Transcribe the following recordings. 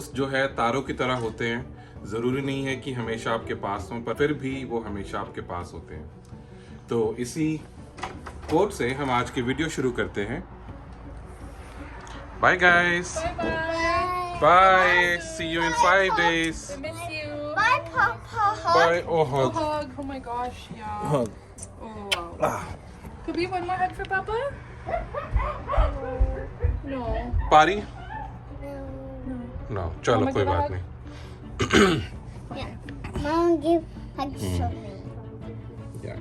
दोस्त जो है तारों की तरह होते हैं, ज़रूरी नहीं है कि हमेशा आपके पास हों, पर फिर भी वो हमेशा आपके पास होते हैं। तो इसी कोट से हम आज की वीडियो शुरू करते हैं। Bye guys, bye, see you in 5 days. I miss you. Bye, Papa. Bye. Oh, A hug. hug. Oh my gosh, yeah. Hug. Oh wow. Could we have one more hug for Papa? No. पारी? No. No, चलो Mama कोई give a बात hug? नहीं। Yeah. Mom, give hugs to me. Yeah.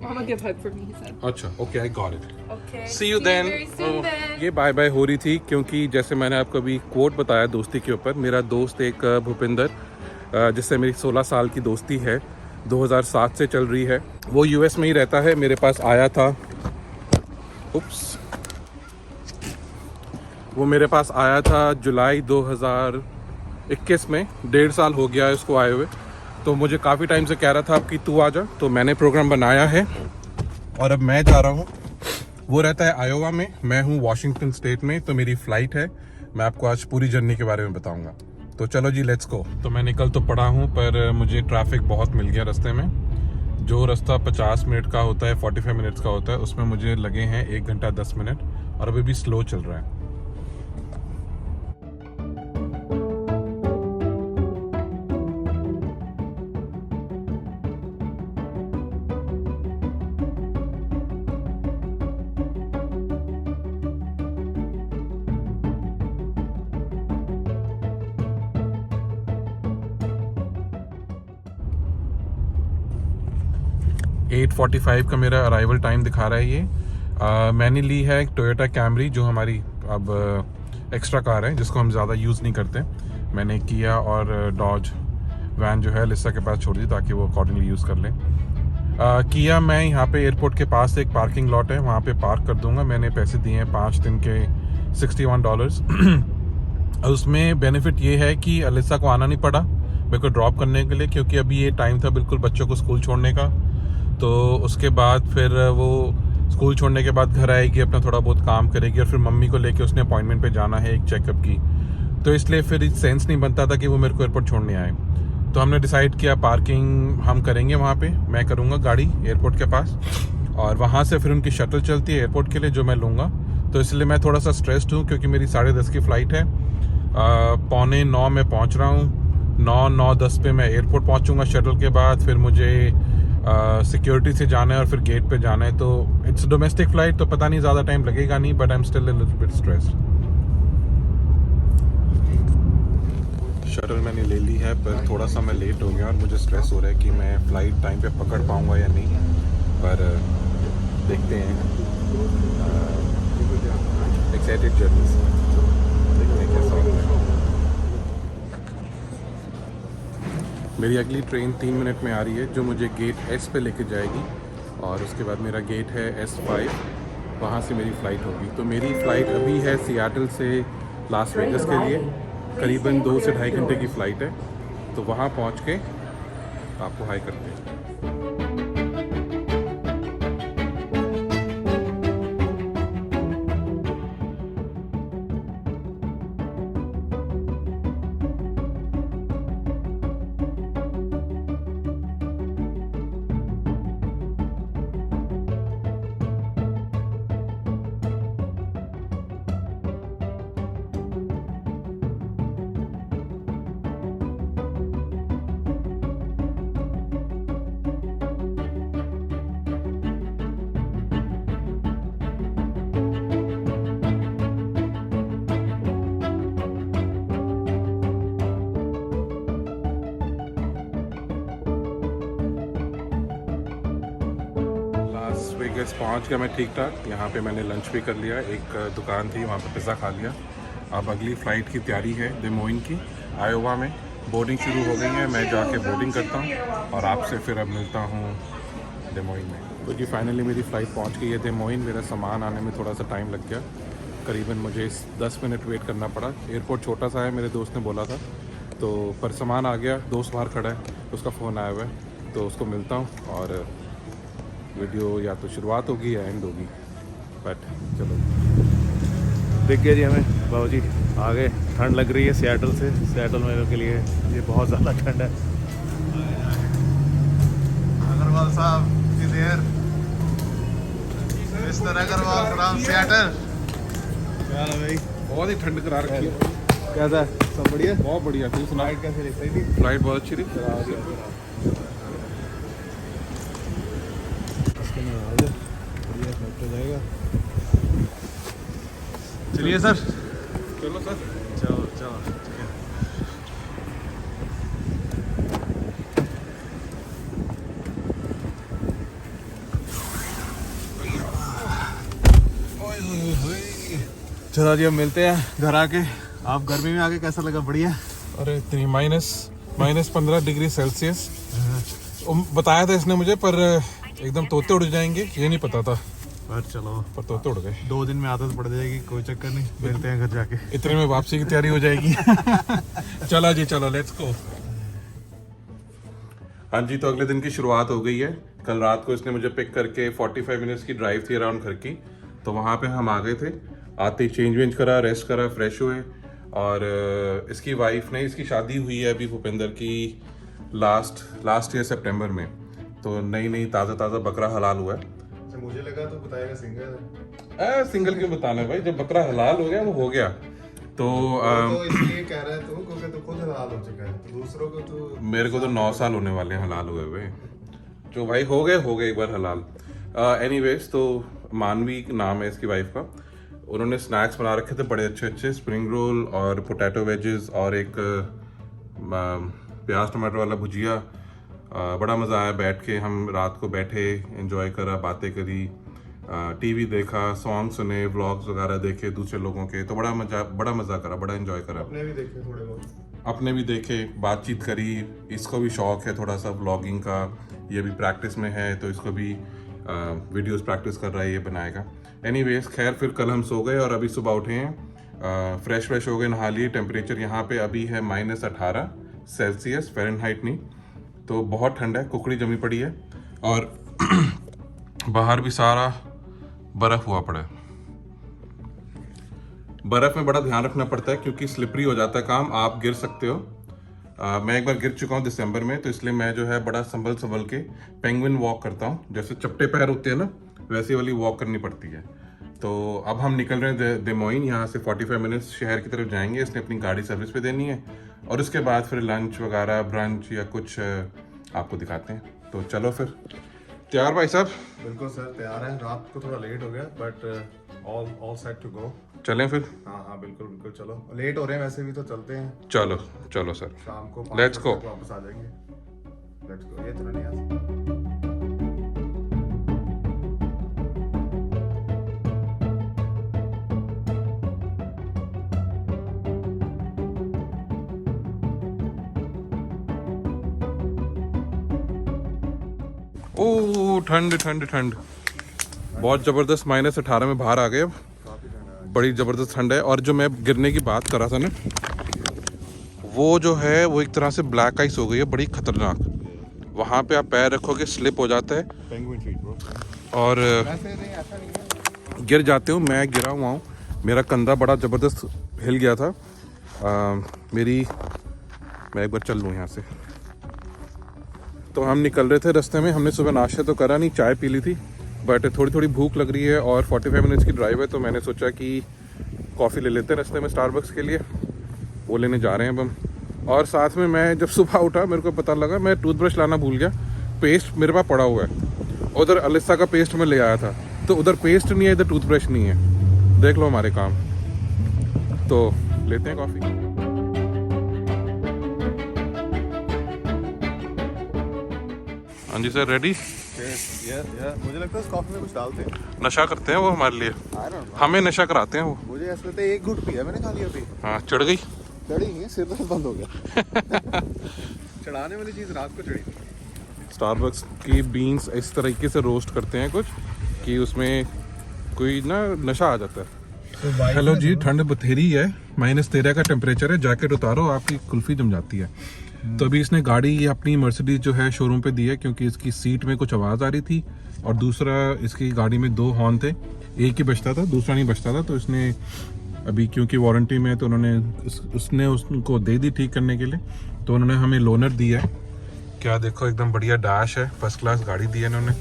Mama give hug for me, he said. अच्छा, okay, I got it. Okay. See you then. very soon Oh, then. ये bye bye हो रही थी क्योंकि जैसे मैंने आपको अभी कोट बताया दोस्ती के ऊपर, मेरा दोस्त एक भूपिंदर, जिससे मेरी 16 साल की दोस्ती है, 2007 से चल रही है। वो यूएस में ही रहता है, मेरे पास आया था। उप्स, वो मेरे पास आया था जुलाई 2021 में, 1.5 साल हो गया है उसको आए हुए। तो मुझे काफ़ी टाइम से कह रहा था कि तू आ जा, तो मैंने प्रोग्राम बनाया है और अब मैं जा रहा हूँ। वो रहता है आयोवा में, मैं हूँ वॉशिंगटन स्टेट में, तो मेरी फ़्लाइट है। मैं आपको आज पूरी जर्नी के बारे में बताऊँगा। तो चलो जी, लेट्स गो। तो मैं निकल तो पड़ा हूँ, पर मुझे ट्रैफिक बहुत मिल गया रास्ते में। जो रास्ता 50 मिनट का होता है, 45 मिनट्स का होता है, उसमें मुझे लगे हैं 1 घंटा 10 मिनट, और अभी भी स्लो चल रहा है। 8:45 का मेरा अराइवल टाइम दिखा रहा है ये। मैंने ली है एक टोयोटा कैमरी, जो हमारी अब एक्स्ट्रा कार है, जिसको हम ज़्यादा यूज़ नहीं करते। मैंने किया और डॉज वैन जो है लिसा के पास छोड़ दी ताकि वो अकॉर्डिंगली यूज़ कर लें। किया मैं यहाँ पे एयरपोर्ट के पास एक पार्किंग लॉट है, वहाँ पे पार्क कर दूँगा। मैंने पैसे दिए हैं 5 दिन के $61। उसमें बेनिफिट ये है कि अलिसा को आना नहीं पड़ा मेरे को ड्रॉप करने के लिए, क्योंकि अभी ये टाइम था बिल्कुल बच्चों को स्कूल छोड़ने का। तो उसके बाद फिर वो स्कूल छोड़ने के बाद घर आएगी, अपना थोड़ा बहुत काम करेगी, और फिर मम्मी को लेके उसने अपॉइंटमेंट पे जाना है एक चेकअप की। तो इसलिए फिर सेंस नहीं बनता था कि वो मेरे को एयरपोर्ट छोड़ने आए। तो हमने डिसाइड किया पार्किंग हम करेंगे वहाँ पे, मैं करूँगा गाड़ी एयरपोर्ट के पास, और वहाँ से फिर उनकी शटल चलती है एयरपोर्ट के लिए, जो मैं लूँगा। तो इसलिए मैं थोड़ा सा स्ट्रेस्ड हूँ, क्योंकि मेरी 10:30 की फ़्लाइट है। 8:45 में पहुँच रहा हूँ, 9:10 पे मैं एयरपोर्ट पहुँचूँगा शटल के बाद। फिर मुझे सिक्योरिटी से जाना है और फिर गेट पे जाना है। तो इट्स डोमेस्टिक फ़्लाइट, तो पता नहीं ज़्यादा टाइम लगेगा नहीं, but I am still a little bit stressed. Shuttle मैंने ले ली है, पर थोड़ा सा मैं लेट हो गया और मुझे स्ट्रेस हो रहा है कि मैं फ़्लाइट टाइम पे पकड़ पाऊँगा या नहीं, पर देखते हैं। एक्साइटेड जर्नी से, देखते हैं कैसा होता है। मेरी अगली ट्रेन 3 मिनट में आ रही है, जो मुझे गेट S पे लेके जाएगी, और उसके बाद मेरा गेट है S5, वहाँ से मेरी फ़्लाइट होगी। तो मेरी फ़्लाइट अभी है सियाटल से लास वेगस के लिए, करीबन 2 से 2.5 घंटे की फ़्लाइट है। तो वहाँ पहुँच के आपको हाई करते हैं। वेगस पहुंच गया मैं ठीक ठाक। यहाँ पे मैंने लंच भी कर लिया, एक दुकान थी वहाँ पे पिज़्ज़ा खा लिया। अब अगली फ़्लाइट की तैयारी है डेमोइन की, आयोवा में। बोर्डिंग शुरू हो गई है, मैं जाके बोर्डिंग करता हूँ और आपसे फिर अब मिलता हूँ डेमोइन में। तो जी फाइनली मेरी फ़्लाइट पहुँच गई है डेमोइन। मेरा सामान आने में थोड़ा सा टाइम लग गया, करीबन मुझे 10 मिनट वेट करना पड़ा। एयरपोर्ट छोटा सा है, मेरे दोस्त ने बोला था, तो पर सामान आ गया। दोस्त बाहर खड़ा है, उसका फ़ोन आया हुआ है, तो उसको मिलता हूँ और वीडियो या तो शुरुआत होगी या एंड होगी, बट चलो। दिख गया जी हमें बाबू जी आगे। ठंड लग रही है सियाटल से, सियाटल में के लिए ये बहुत ज़्यादा ठंड है। अग्रवाल साहब की देर इस तरह अग्रवाल फ्रॉम सियाटल। क्या है भाई? बहुत ही ठंड करा रखी है। कैसा है? सब बढ़िया? बहुत बढ़िया थी। फ्लाइट कैसी रही? सही थी? फ्लाइट बहुत अच्छी थी। चलिए सर। चलो सर। चलो चलो ठीक है। चलो जी अब मिलते हैं घर आके। आप गर्मी में आके कैसा लगा? बढ़िया। अरे इतनी -15 डिग्री सेल्सियस बताया था इसने मुझे, पर एकदम तोते उड़ जाएंगे ये नहीं पता था, पर चलो पर तोते उड़ गए। 2 दिन में आदत पड़ जाएगी, कोई चक्कर नहीं। मिलते हैं घर जाके। इतने में वापसी की तैयारी हो जाएगी। चलो जी चलो, लेट्स गो। हाँ जी, तो अगले दिन की शुरुआत हो गई है। कल रात को इसने मुझे पिक करके 45 मिनट्स की ड्राइव थी अराउंड घर की, तो वहाँ पे हम आ गए थे। आते ही चेंज वेंज करा, रेस्ट करा, फ्रेश हुए। और इसकी वाइफ ने, इसकी शादी हुई है अभी भूपेंद्र की लास्ट ईयर सितंबर में, तो नई ताज़ा बकरा हलाल हुआ है। मुझे लगा तो बताएगा सिंगल। सिंगल क्यों बताना भाई, जब बकरा हलाल हो गया वो हो गया। तो इसलिए कह रहा है तू, क्योंकि तू खुद हलाल हो चुका है, तो दूसरों को तू। मेरे को तो 9 साल होने वाले हैं हलाल हुए हुए। जो भाई हो गए एक बार हलाल। एनीवेज, तो मानवी नाम है इसकी वाइफ का। उन्होंने स्नैक्स बना रखे थे बड़े अच्छे स्प्रिंग रोल और पोटैटो वेजेस और एक प्याज टमाटर वाला भुजिया। बड़ा मज़ा आया। बैठ के हम रात को बैठे, एंजॉय करा, बातें करी, टीवी देखा, सॉन्ग सुने, व्लॉग्स वगैरह देखे दूसरे लोगों के, तो बड़ा मज़ा करा, बड़ा एंजॉय करा। अपने भी देखे थोड़े बहुत, अपने भी देखे, बातचीत करी। इसको भी शौक है थोड़ा सा व्लॉगिंग का, ये भी प्रैक्टिस में है, तो इसको भी वीडियोस प्रैक्टिस कर रहा है, ये बनाएगा। एनीवेज, खैर फिर कल हम सो गए और अभी सुबह उठे हैं, फ्रेश हो गए, नहा लिए। टेम्परेचर यहाँ पे अभी है -18 सेल्सियस, फ़ारेनहाइट नहीं, तो बहुत ठंड है, कुकड़ी जमी पड़ी है। और बाहर भी सारा बर्फ़ हुआ पड़ा है। बर्फ़ में बड़ा ध्यान रखना पड़ता है क्योंकि स्लिपरी हो जाता है काम, आप गिर सकते हो। मैं एक बार गिर चुका हूँ दिसंबर में, तो इसलिए मैं जो है बड़ा संभल के पेंगुइन वॉक करता हूँ। जैसे चपटे पैर होते हैं ना, वैसी वाली वॉक करनी पड़ती है। तो अब हम निकल रहे हैं दे मोइन। यहाँ से 45 मिनट्स शहर की तरफ जाएंगे। इसने अपनी गाड़ी सर्विस पे देनी है और उसके बाद फिर लंच वगैरह, ब्रंच या कुछ आपको दिखाते हैं। तो चलो फिर। तैयार भाई साहब? बिल्कुल सर, तैयार है। रात को थोड़ा लेट हो गया, but all set to go. चलें फिर? हाँ बिल्कुल चलो। लेट हो रहे हैं वैसे भी, तो चलते हैं। चलो सर, शाम को लेट्स गो। वापस आ जाएंगे। Let's go. ये चलो नहीं आ। ओह ठंड बहुत ज़बरदस्त। -18 में बाहर आ गए। अब बड़ी ज़बरदस्त ठंड है। और जो मैं गिरने की बात कर रहा था ना, वो जो है वो एक तरह से ब्लैक आइस हो गई है, बड़ी खतरनाक। वहाँ पे आप पैर रखोगे स्लिप हो जाता है और गिर जाते हो। मैं गिरा हुआ हूँ, मेरा कंधा बड़ा ज़बरदस्त हिल गया था। मैं एक बार चल लूँ यहाँ से। तो हम निकल रहे थे, रास्ते में हमने सुबह नाश्ता तो करा नहीं, चाय पी ली थी, बट थोड़ी भूख लग रही है और 45 मिनट्स की ड्राइव है, तो मैंने सोचा कि कॉफ़ी ले लेते हैं रास्ते में स्टारबक्स के लिए। वो लेने जा रहे हैं अब हम। और साथ में मैं जब सुबह उठा, मेरे को पता लगा मैं टूथब्रश लाना भूल गया। पेस्ट मेरे पास पड़ा हुआ है, उधर अलिसा का पेस्ट मैं ले आया था, तो उधर पेस्ट नहीं है, इधर टूथब्रश नहीं है। देख लो हमारे काम। तो लेते हैं कॉफ़ी। हाँ जी सर, रेडी? मुझे लगता है उस कॉफी में कुछ डालते हैं। नशा करते हैं वो हमारे लिए, हमें नशा कराते हैं वो। मुझे ऐसा लगता है एक घुट पिया मैंने, खा लिया अभी। हाँ, चढ़ गई। चढ़ी नहीं, सिर दर्द बंद हो गया। चढ़ाने वाली चीज़ रात को चढ़ी। स्टारबक्स की बीन्स इस तरीके से रोस्ट करते हैं कुछ कि उसमें कोई ना नशा आ जाता है। हेलो जी, ठंड बथेरी है, -13 का टेम्परेचर है। जैकेट उतारो, आपकी कुल्फी जम जाती है। तो अभी इसने गाड़ी अपनी मर्सिडीज जो है शोरूम पे दी है, क्योंकि इसकी सीट में कुछ आवाज़ आ रही थी और दूसरा इसकी गाड़ी में 2 हॉर्न थे, एक ही बजता था, दूसरा नहीं बजता था। तो इसने अभी क्योंकि वारंटी में है तो उन्होंने उसने उसको दे दी ठीक करने के लिए, तो उन्होंने हमें लोनर दिया है। क्या देखो एकदम बढ़िया डैश है, फर्स्ट क्लास गाड़ी दी है इन्होंने।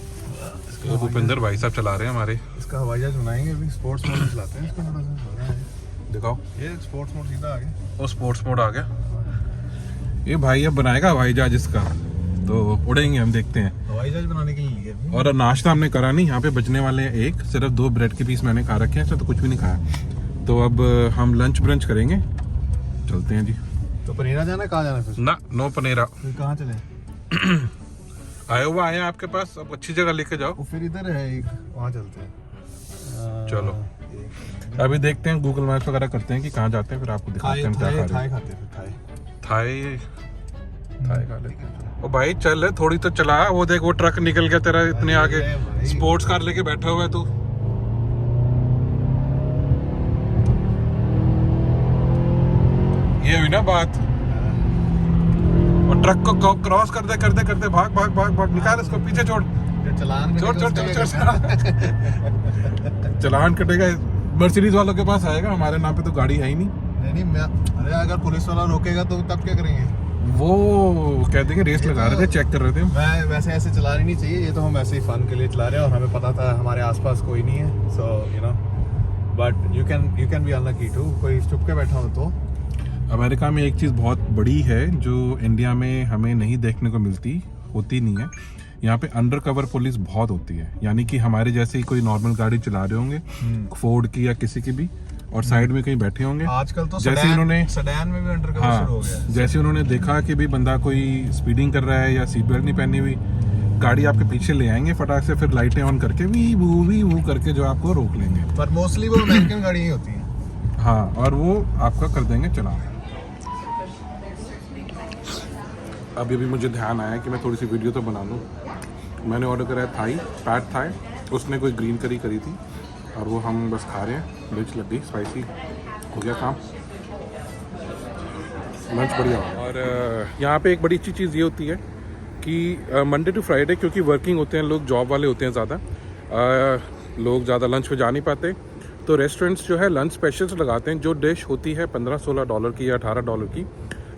तो भूपिंदर भाई साहब चला रहे हैं हमारे। इसका हवाई जहाज बनाएंगे अभी, स्पोर्ट्स मोड चलाते हैं इसको थोड़ा सा। दिखाओ, ये स्पोर्ट्स मोड सीधा आ गया। वो स्पोर्ट्स मोड आ गया। ये भाई अब बनाएगा हवाई जहाज इसका, तो उड़ेंगे हम, देखते हैं। हवाई जहाज बनाने के लिए लिए अभी। और नाश्ता हमने करा नहीं, यहाँ पे बचने वाले हैं एक, सिर्फ 2 ब्रेड के पीस मैंने खा रखे हैं, इसमें तो कुछ भी नहीं खाया। तो अब हम लंच ब्रंच करेंगे, चलते हैं जी। तो पनेरा जाना है, कहाँ जाना है फिर? ना, नो पनेरा। फिर कहाँ चले? आए हुआ आए हैं आपके पास, अब अच्छी जगह लेके जाओ। वो फिर इधर है एक, वहाँ चलते हैं। चलो अभी देखते हैं, गूगल मैप वगैरह करते हैं कि कहाँ जाते हैं, फिर आपको दिखाते हैं हम क्या खा रहे थाई हैं। खाते हैं फिर, थाई खा लेते हैं। ओ भाई चल, थोड़ी तो चला। वो देख, वो ट्रक निकल गया तेरा इतने आगे, स्पोर्ट्स कार लेके बैठा हुआ है तू। ये हुई ना बात। और ट्रक को क्रॉस करते करते करते भाग भाग भाग भाग, निकाल इसको, पीछे छोड़, चलान छोड़ छोड़ छोड़ छोड़। चलान कटेगा, मर्सिडीज वालों के पास आएगा, हमारे नाम पे तो गाड़ी है ही नहीं। नहीं अरे अगर पुलिस वाला रोकेगा तो तब क्या करेंगे? वो कह देंगे रेस लगा रहे थे, चेक कर रहे थे। मैं वैसे ऐसे चलानी नहीं चाहिए, ये तो हम ऐसे ही फन के लिए चला रहे हैं, और हमें पता था हमारे आसपास कोई नहीं है, so you know, but you can be unlucky too, कोई चुप के बैठा हो तो। अमेरिका में एक चीज़ बहुत बड़ी है जो इंडिया में हमें नहीं देखने को मिलती, होती नहीं है। यहाँ पे अंडर कवर पुलिस बहुत होती है, यानी कि हमारे जैसे ही कोई नॉर्मल गाड़ी चला रहे होंगे, फोर्ड की या किसी की भी, और साइड में कहीं बैठे होंगे। आजकल तो जैसे उन्होंने सडैन में भी अंडर कवर हाँ, शुरू हो गया है। जैसे उन्होंने देखा कि भी बंदा कोई स्पीडिंग कर रहा है या सीट बेल्ट नहीं पहनी हुई, गाड़ी आपके पीछे ले आएंगे फटाक से, फिर लाइटें ऑन करके वी वो करके जो आपको रोक लेंगे। पर मोस्टली वो अमेरिकन गाड़ी ही होती है। हाँ, और वो आपका कर देंगे चलान। अभी भी मुझे ध्यान आया कि मैं थोड़ी सी वीडियो तो बना लूँ। मैंने ऑर्डर करा है थाई, पैड थाई, उसने कोई ग्रीन करी करी थी, और वो हम बस खा रहे हैं। मिर्च लग गई, स्पाइसी हो गया काम, लंच बढ़िया। और यहाँ पे एक बड़ी अच्छी चीज़ ये होती है कि मंडे टू फ्राइडे, क्योंकि वर्किंग होते हैं लोग, जॉब वाले होते हैं ज़्यादा, लोग ज़्यादा लंच पे जा नहीं पाते, तो रेस्टोरेंट्स जो है लंच स्पेशल्स लगाते हैं। जो डिश होती है $15-16 की या $18 की,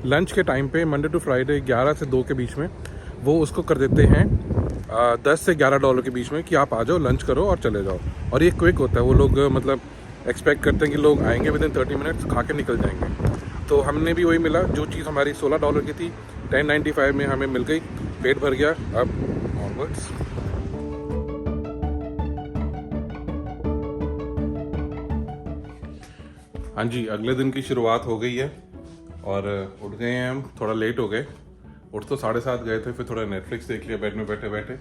लंच के टाइम पे मंडे टू फ्राइडे 11 से 2 के बीच में वो उसको कर देते हैं $10 से $11 के बीच में, कि आप आ जाओ, लंच करो और चले जाओ। और ये क्विक होता है, वो लोग मतलब एक्सपेक्ट करते हैं कि लोग आएंगे विदिन 30 मिनट्स, खा के निकल जाएंगे। तो हमने भी वही मिला, जो चीज़ हमारी $16 की थी, $10.95 में हमें मिल गई, पेट भर गया। अब ऑनवर्ड्स। हाँ जी, अगले दिन की शुरुआत हो गई है और उठ गए हैं हम, थोड़ा लेट हो गए। उठ तो 7:30 गए थे, फिर थोड़ा नेटफ्लिक्स देख लिया बेड में बैठे बैठे।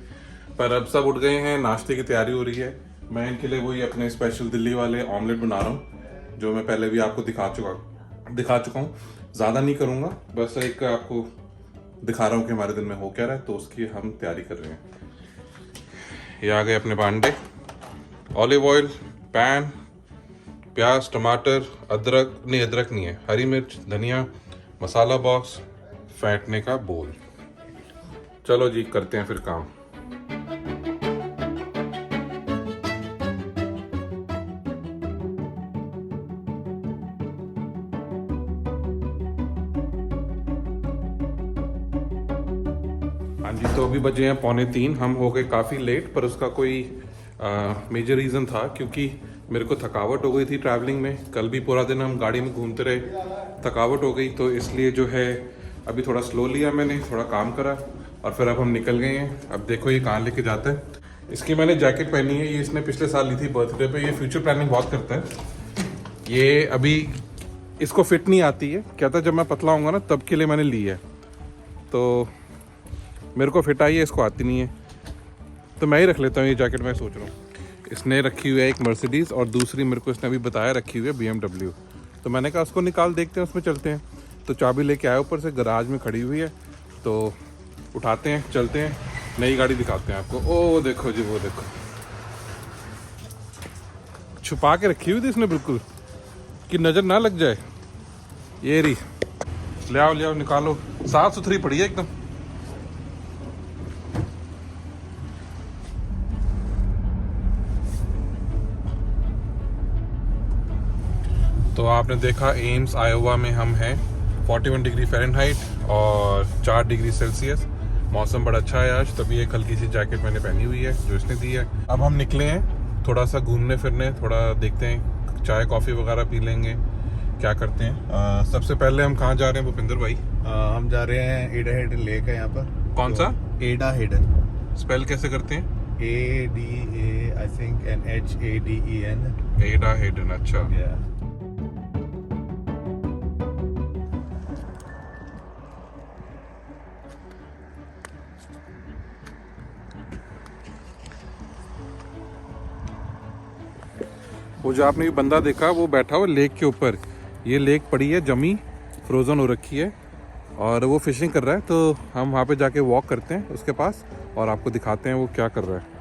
पर अब सब उठ गए हैं, नाश्ते की तैयारी हो रही है। मैं इनके लिए वही अपने स्पेशल दिल्ली वाले ऑमलेट बना रहा हूँ, जो मैं पहले भी आपको दिखा चुका हूँ। ज़्यादा नहीं करूँगा, बस एक आपको दिखा रहा हूँ कि हमारे दिन में हो क्या रहा है, तो उसकी हम तैयारी कर रहे हैं। ये आ गए अपने भांडे, ऑलिव ऑयल, पैन, प्याज, टमाटर, अदरक नहीं है, हरी मिर्च, धनिया, मसाला बॉक्स, फेंटने का बोल। चलो जी, करते हैं फिर काम। हाँ जी, तो अभी बजे हैं 2:45। हम हो गए काफ़ी लेट, पर उसका कोई मेजर रीज़न था, क्योंकि मेरे को थकावट हो गई थी ट्रैवलिंग में। कल भी पूरा दिन हम गाड़ी में घूमते रहे, थकावट हो गई, तो इसलिए जो है अभी थोड़ा स्लो लिया मैंने, थोड़ा काम करा, और फिर अब हम निकल गए हैं। अब देखो ये कहाँ लेके जाता है। इसकी मैंने जैकेट पहनी है, ये इसने पिछले साल ली थी बर्थडे पे। ये फ्यूचर प्लानिंग बहुत करता है। ये अभी इसको फिट नहीं आती है, कहता जब मैं पतला होऊंगा ना तब के लिए मैंने ली है, तो मेरे को फिट आई है, इसको आती नहीं है, तो मैं ही रख लेता हूँ ये जैकेट। मैं सोच रहा हूँ, इसने रखी हुई है एक मर्सिडीज़, और दूसरी मेरे को इसने अभी बताया रखी हुई है BMW। तो मैंने कहा उसको निकाल, देखते हैं, उसमें चलते हैं। तो चाबी लेके आया, ऊपर से गराज में खड़ी हुई है, तो उठाते हैं, चलते हैं, नई गाड़ी दिखाते हैं आपको। ओ देखो जी, वो देखो, छुपा के रखी हुई थी इसने बिल्कुल, कि नज़र ना लग जाए। ये रही, ले आओ निकालो, साफ सुथरी पड़ी है एकदम। तो आपने देखा एम्स आयोवा में हम हैं 41 डिग्री फ़ारेनहाइट और 4 डिग्री सेल्सियस। मौसम बड़ा अच्छा है आज, तभी एक हल्की सी जैकेट मैंने पहनी हुई है जो इसने दी है। अब हम निकले हैं थोड़ा सा घूमने फिरने, थोड़ा देखते हैं, चाय कॉफ़ी वगैरह पी लेंगे, क्या करते हैं। सबसे पहले हम कहाँ जा रहे हैं भूपिंदर भाई? हम जा रहे हैं एडा हेडन लेक है यहाँ पर। कौन सा? एडा हेडन। स्पेल कैसे करते हैं? ADA I think and HADEN। एडा हेडन, अच्छा। Yeah। वो जो आपने ये बंदा देखा वो बैठा हुआ लेक के ऊपर, ये लेक पड़ी है जमी, फ्रोज़न हो रखी है और वो फिशिंग कर रहा है। तो हम वहाँ पे जाके वॉक करते हैं उसके पास और आपको दिखाते हैं वो क्या कर रहा है।